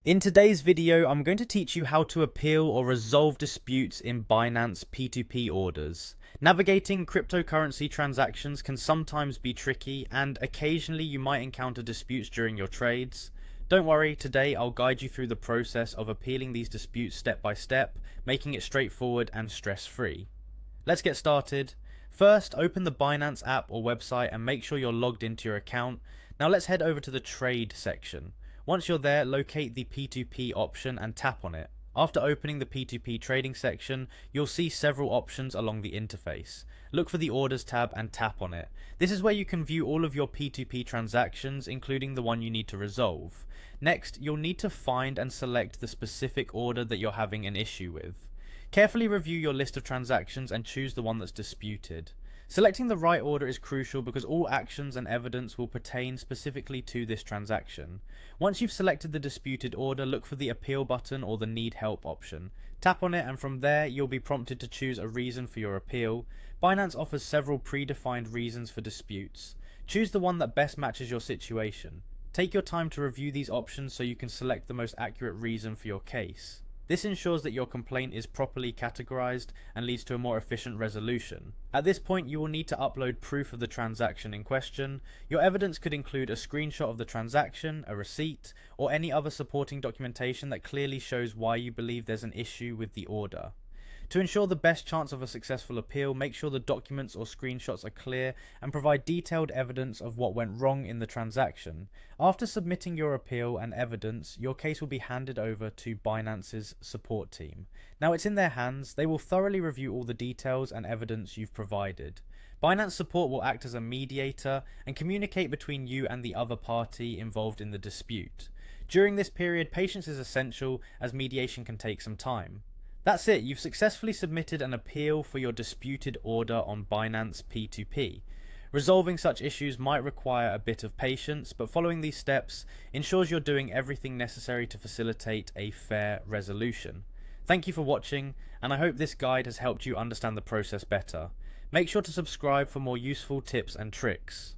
In today's video, I'm going to teach you how to appeal or resolve disputes in Binance P2p orders. Navigating cryptocurrency transactions can sometimes be tricky, and occasionally you might encounter disputes during your trades. Don't worry, today I'll guide you through the process of appealing these disputes step by step, making it straightforward and stress-free. Let's get started. First, open the Binance app or website and make sure you're logged into your account. Now let's head over to the Trade section. Once you're there, locate the P2p option and tap on it. After opening the P2p trading section, you'll see several options along the interface. Look for the Orders tab and tap on it. This is where you can view all of your P2p transactions, including the one you need to resolve. Next, you'll need to find and select the specific order that you're having an issue with. Carefully review your list of transactions and choose the one that's disputed. Selecting the right order is crucial because all actions and evidence will pertain specifically to this transaction. Once you've selected the disputed order, look for the Appeal button or the Need Help option. Tap on it and from there you'll be prompted to choose a reason for your appeal. Binance offers several predefined reasons for disputes. Choose the one that best matches your situation. Take your time to review these options so you can select the most accurate reason for your case. This ensures that your complaint is properly categorized and leads to a more efficient resolution. At this point, you will need to upload proof of the transaction in question. Your evidence could include a screenshot of the transaction, a receipt, or any other supporting documentation that clearly shows why you believe there's an issue with the order. To ensure the best chance of a successful appeal, make sure the documents or screenshots are clear and provide detailed evidence of what went wrong in the transaction. After submitting your appeal and evidence, your case will be handed over to Binance's support team. Now it's in their hands. They will thoroughly review all the details and evidence you've provided. Binance support will act as a mediator and communicate between you and the other party involved in the dispute. During this period, patience is essential as mediation can take some time. That's it, you've successfully submitted an appeal for your disputed order on Binance P2p. Resolving such issues might require a bit of patience, but following these steps ensures you're doing everything necessary to facilitate a fair resolution. Thank you for watching, and I hope this guide has helped you understand the process better. Make sure to subscribe for more useful tips and tricks.